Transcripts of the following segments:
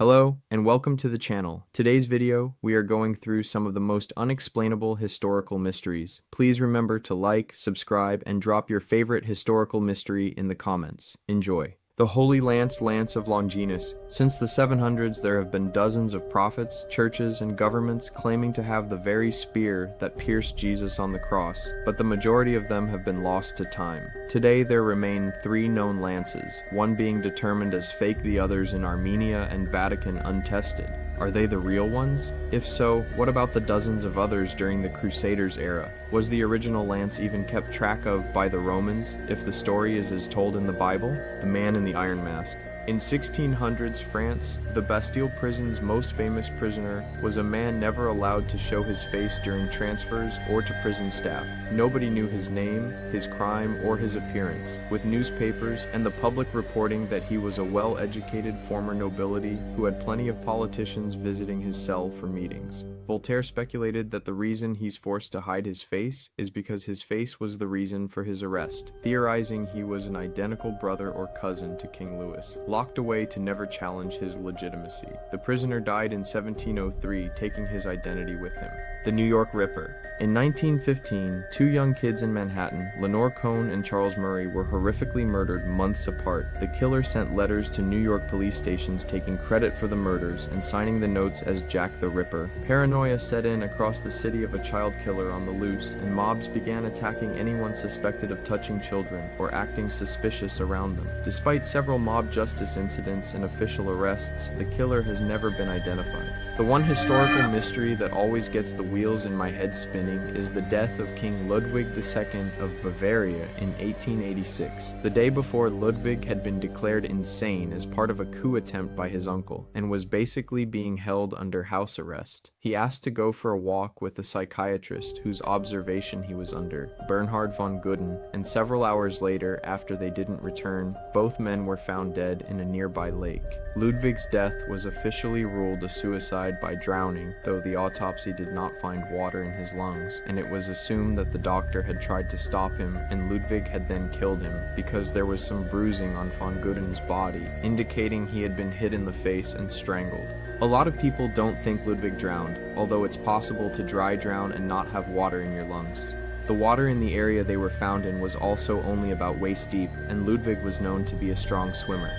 Hello, and welcome to the channel. Today's video, we are going through some of the most unexplainable historical mysteries. Please remember to like, subscribe, and drop your favorite historical mystery in the comments. Enjoy. The Holy Lance of Longinus. Since the 700s, there have been dozens of prophets, churches, and governments claiming to have the very spear that pierced Jesus on the cross, but the majority of them have been lost to time. Today, there remain 3 known lances, one being determined as fake, the others in Armenia and Vatican untested. Are they the real ones? If so, what about the dozens of others during the Crusaders era? Was the original lance even kept track of by the Romans, if the story is as told in the Bible? The Man in the Iron Mask. In 1600s France, the Bastille prison's most famous prisoner was a man never allowed to show his face during transfers or to prison staff. Nobody knew his name, his crime, or his appearance, with newspapers and the public reporting that he was a well-educated former nobility who had plenty of politicians visiting his cell for meetings. Voltaire speculated that the reason he's forced to hide his face is because his face was the reason for his arrest, theorizing he was an identical brother or cousin to King Louis, locked away to never challenge his legitimacy. The prisoner died in 1703, taking his identity with him. The New York Ripper. In 1915, 2 young kids in Manhattan, Lenore Cohn and Charles Murray, were horrifically murdered months apart. The killer sent letters to New York police stations taking credit for the murders and signing the notes as Jack the Ripper. Paranoia set in across the city of a child killer on the loose, and mobs began attacking anyone suspected of touching children or acting suspicious around them. Despite several mob justice incidents and official arrests, the killer has never been identified. The one historical mystery that always gets the wheels in my head spinning is the death of King Ludwig II of Bavaria in 1886, the day before Ludwig had been declared insane as part of a coup attempt by his uncle, and was basically being held under house arrest. He asked to go for a walk with a psychiatrist whose observation he was under, Bernhard von Gudden, and several hours later, after they didn't return, both men were found dead in a nearby lake. Ludwig's death was officially ruled a suicide by drowning, though the autopsy did not find water in his lungs, and it was assumed that the doctor had tried to stop him and Ludwig had then killed him because there was some bruising on von Gudden's body, indicating he had been hit in the face and strangled. A lot of people don't think Ludwig drowned, although it's possible to dry drown and not have water in your lungs. The water in the area they were found in was also only about waist deep, and Ludwig was known to be a strong swimmer.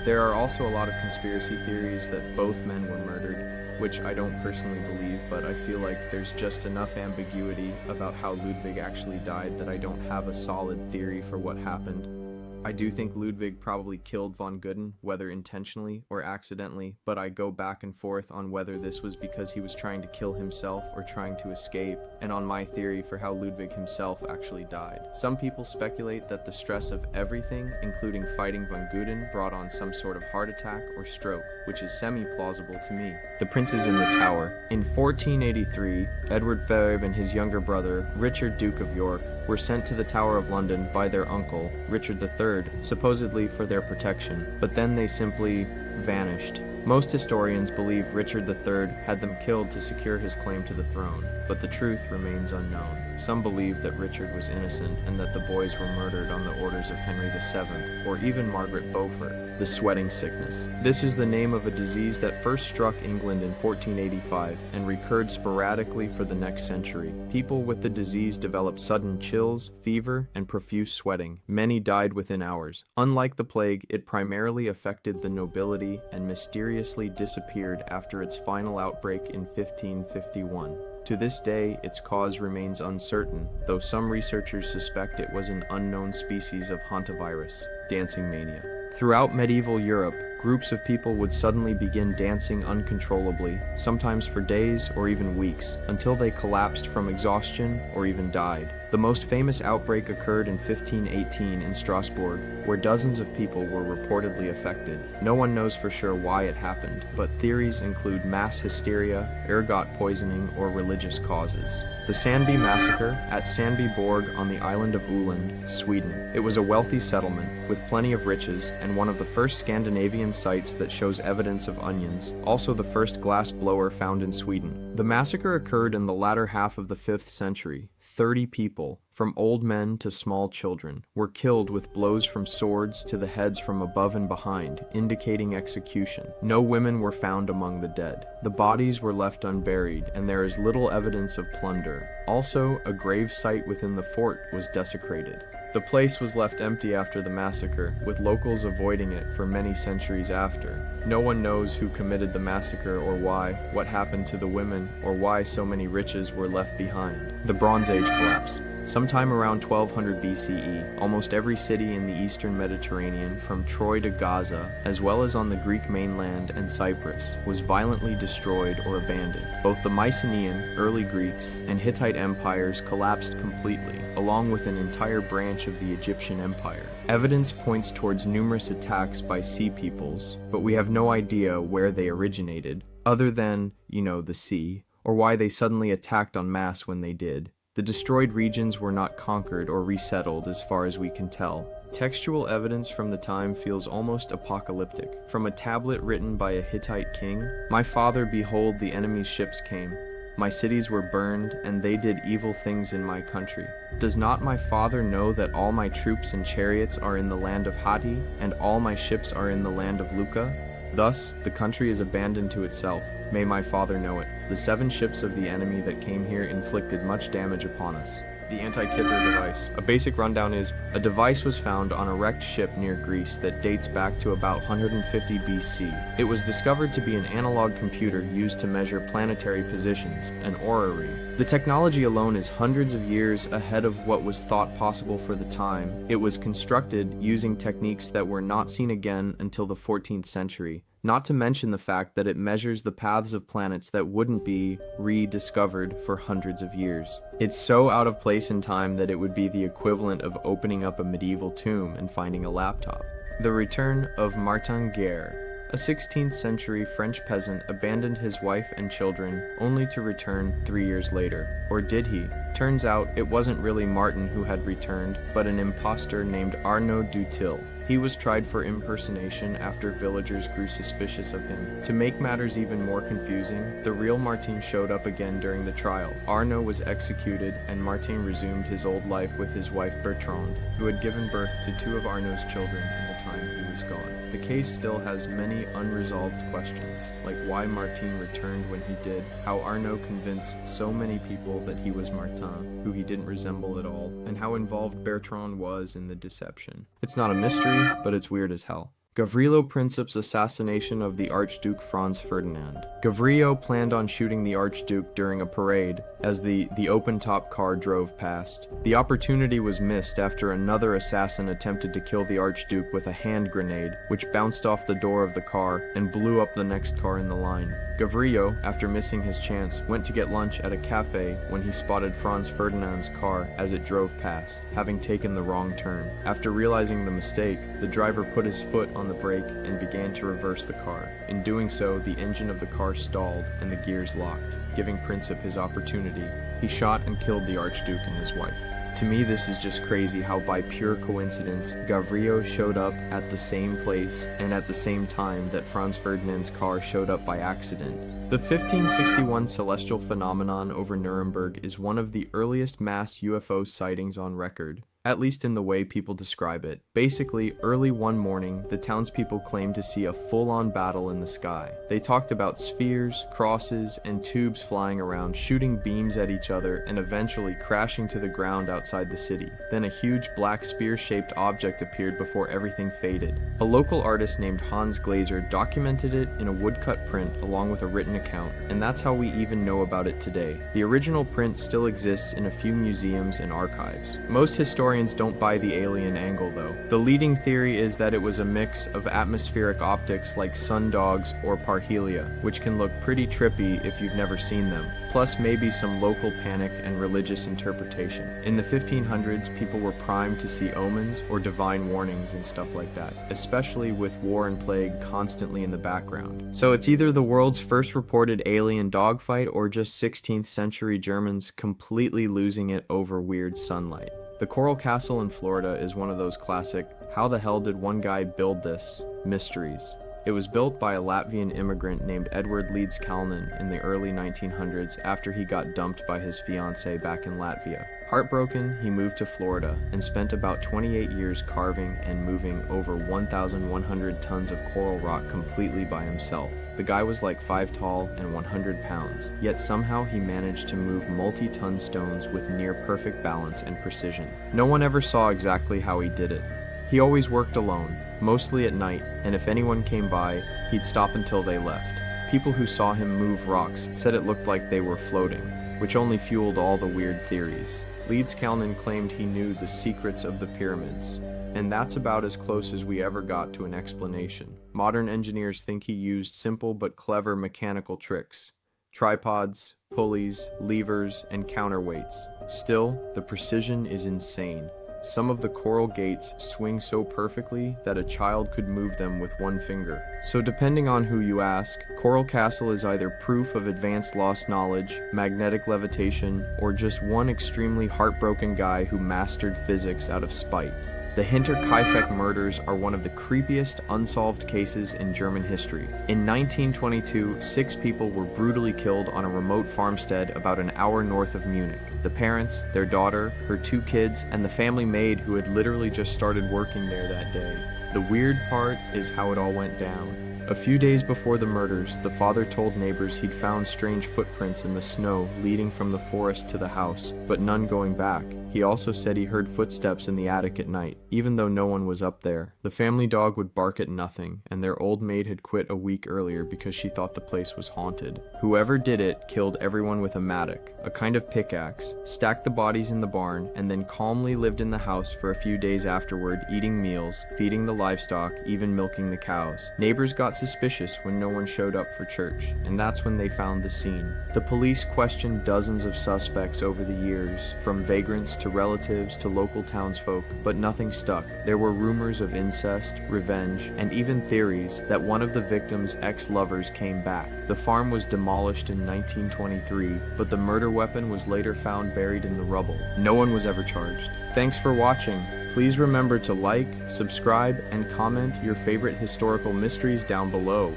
There are also a lot of conspiracy theories that both men were murdered, which I don't personally believe, but I feel like there's just enough ambiguity about how Ludwig actually died that I don't have a solid theory for what happened. I do think Ludwig probably killed von Gudden, whether intentionally or accidentally, but I go back and forth on whether this was because he was trying to kill himself or trying to escape, and on my theory for how Ludwig himself actually died. Some people speculate that the stress of everything, including fighting von Gudden, brought on some sort of heart attack or stroke, which is semi-plausible to me. The Princes in the Tower. In 1483, Edward Fairb and his younger brother, Richard, Duke of York, were sent to the Tower of London by their uncle, Richard III, supposedly for their protection, but then they simply vanished. Most historians believe Richard III had them killed to secure his claim to the throne, but the truth remains unknown. Some believe that Richard was innocent and that the boys were murdered on the orders of Henry VII, or even Margaret Beaufort. The sweating sickness. This is the name of a disease that first struck England in 1485 and recurred sporadically for the next century. People with the disease developed sudden chills, fever, and profuse sweating. Many died within hours. Unlike the plague, it primarily affected the nobility and mysteriously disappeared after its final outbreak in 1551. To this day, its cause remains uncertain, though some researchers suspect it was an unknown species of hantavirus. Dancing mania. Throughout medieval Europe, groups of people would suddenly begin dancing uncontrollably, sometimes for days or even weeks, until they collapsed from exhaustion or even died. The most famous outbreak occurred in 1518 in Strasbourg, where dozens of people were reportedly affected. No one knows for sure why it happened, but theories include mass hysteria, ergot poisoning, or religious causes. The Sandby Massacre at Sandby Borg on the island of Öland, Sweden. It was a wealthy settlement with plenty of riches and one of the first Scandinavian abandoned sites that shows evidence of onions, also the first glass blower found in Sweden. The massacre occurred in the latter half of the 5th century. 30 people, from old men to small children, were killed with blows from swords to the heads from above and behind, indicating execution. No women were found among the dead. The bodies were left unburied, and there is little evidence of plunder. Also, a grave site within the fort was desecrated. The place was left empty after the massacre, with locals avoiding it for many centuries after. No one knows who committed the massacre or why, what happened to the women, or why so many riches were left behind. The Bronze Age collapse. Sometime around 1200 BCE, almost every city in the eastern Mediterranean, from Troy to Gaza, as well as on the Greek mainland and Cyprus, was violently destroyed or abandoned. Both the Mycenaean, early Greeks, and Hittite empires collapsed completely, along with an entire branch of the Egyptian Empire. Evidence points towards numerous attacks by sea peoples, but we have no idea where they originated, other than, the sea, or why they suddenly attacked en masse when they did. The destroyed regions were not conquered or resettled as far as we can tell. Textual evidence from the time feels almost apocalyptic. From a tablet written by a Hittite king, "My father, behold, the enemy's ships came. My cities were burned, and they did evil things in my country. Does not my father know that all my troops and chariots are in the land of Hatti, and all my ships are in the land of Luca? Thus, the country is abandoned to itself. May my father know it. The 7 ships of the enemy that came here inflicted much damage upon us." The Antikythera device. A basic rundown is, a device was found on a wrecked ship near Greece that dates back to about 150 BC. It was discovered to be an analog computer used to measure planetary positions, an orrery. The technology alone is hundreds of years ahead of what was thought possible for the time. It was constructed using techniques that were not seen again until the 14th century. Not to mention the fact that it measures the paths of planets that wouldn't be rediscovered for hundreds of years. It's so out of place in time that it would be the equivalent of opening up a medieval tomb and finding a laptop. The return of Martin Guerre. A 16th century French peasant abandoned his wife and children only to return 3 years later. Or did he? Turns out it wasn't really Martin who had returned, but an impostor named Arnaud Dutil. He was tried for impersonation after villagers grew suspicious of him. To make matters even more confusing, the real Martin showed up again during the trial. Arnaud was executed, and Martin resumed his old life with his wife Bertrande, who had given birth to 2 of Arnaud's children in the time he was gone. The case still has many unresolved questions, like why Martin returned when he did, how Arnaud convinced so many people that he was Martin, who he didn't resemble at all, and how involved Bertrand was in the deception. It's not a mystery, but it's weird as hell. Gavrilo Princip's assassination of the Archduke Franz Ferdinand. Gavrilo planned on shooting the Archduke during a parade as the open-top car drove past. The opportunity was missed after another assassin attempted to kill the Archduke with a hand grenade, which bounced off the door of the car and blew up the next car in the line. Gavrilo, after missing his chance, went to get lunch at a cafe when he spotted Franz Ferdinand's car as it drove past, having taken the wrong turn. After realizing the mistake, the driver put his foot on the brake and began to reverse the car. In doing so, the engine of the car stalled and the gears locked, giving Princip his opportunity. He shot and killed the Archduke and his wife. To me, this is just crazy how by pure coincidence, Gavrilo showed up at the same place and at the same time that Franz Ferdinand's car showed up by accident. The 1561 celestial phenomenon over Nuremberg is one of the earliest mass UFO sightings on record, at least in the way people describe it. Basically, early one morning, the townspeople claimed to see a full-on battle in the sky. They talked about spheres, crosses, and tubes flying around, shooting beams at each other, and eventually crashing to the ground outside the city. Then a huge black spear-shaped object appeared before everything faded. A local artist named Hans Glaser documented it in a woodcut print along with a written account, and that's how we even know about it today. The original print still exists in a few museums and archives. Most historians don't buy the alien angle though. The leading theory is that it was a mix of atmospheric optics like sundogs or parhelia, which can look pretty trippy if you've never seen them, plus maybe some local panic and religious interpretation. In the 1500s, people were primed to see omens or divine warnings and stuff like that, especially with war and plague constantly in the background. So it's either the world's first reported alien dogfight or just 16th century Germans completely losing it over weird sunlight. The Coral Castle in Florida is one of those classic, how the hell did one guy build this, mysteries. It was built by a Latvian immigrant named Edward Leeds Kalnin in the early 1900s after he got dumped by his fiancée back in Latvia. Heartbroken, he moved to Florida and spent about 28 years carving and moving over 1,100 tons of coral rock completely by himself. The guy was like 5 tall and 100 pounds, yet somehow he managed to move multi-ton stones with near perfect balance and precision. No one ever saw exactly how he did it. He always worked alone, mostly at night, and if anyone came by, he'd stop until they left. People who saw him move rocks said it looked like they were floating, which only fueled all the weird theories. Leeds Kalnin claimed he knew the secrets of the pyramids, and that's about as close as we ever got to an explanation. Modern engineers think he used simple but clever mechanical tricks: tripods, pulleys, levers, and counterweights. Still, the precision is insane. Some of the coral gates swing so perfectly that a child could move them with one finger. So depending on who you ask, Coral Castle is either proof of advanced lost knowledge, magnetic levitation, or just one extremely heartbroken guy who mastered physics out of spite. The Hinterkaifeck murders are one of the creepiest unsolved cases in German history. In 1922, 6 people were brutally killed on a remote farmstead about an hour north of Munich. The parents, their daughter, her 2 kids, and the family maid who had literally just started working there that day. The weird part is how it all went down. A few days before the murders, the father told neighbors he'd found strange footprints in the snow leading from the forest to the house, but none going back. He also said he heard footsteps in the attic at night, even though no one was up there. The family dog would bark at nothing, and their old maid had quit a week earlier because she thought the place was haunted. Whoever did it killed everyone with a mattock, a kind of pickaxe, stacked the bodies in the barn, and then calmly lived in the house for a few days afterward, eating meals, feeding the livestock, even milking the cows. Neighbors got suspicious when no one showed up for church, and that's when they found the scene. The police questioned dozens of suspects over the years, from vagrants to relatives to local townsfolk, but nothing stuck. There were rumors of incest, revenge, and even theories that one of the victims' ex-lovers came back. The farm was demolished in 1923, but the murder weapon was later found buried in the rubble. No one was ever charged. Thanks for watching. Please remember to like, subscribe, and comment your favorite historical mysteries down below.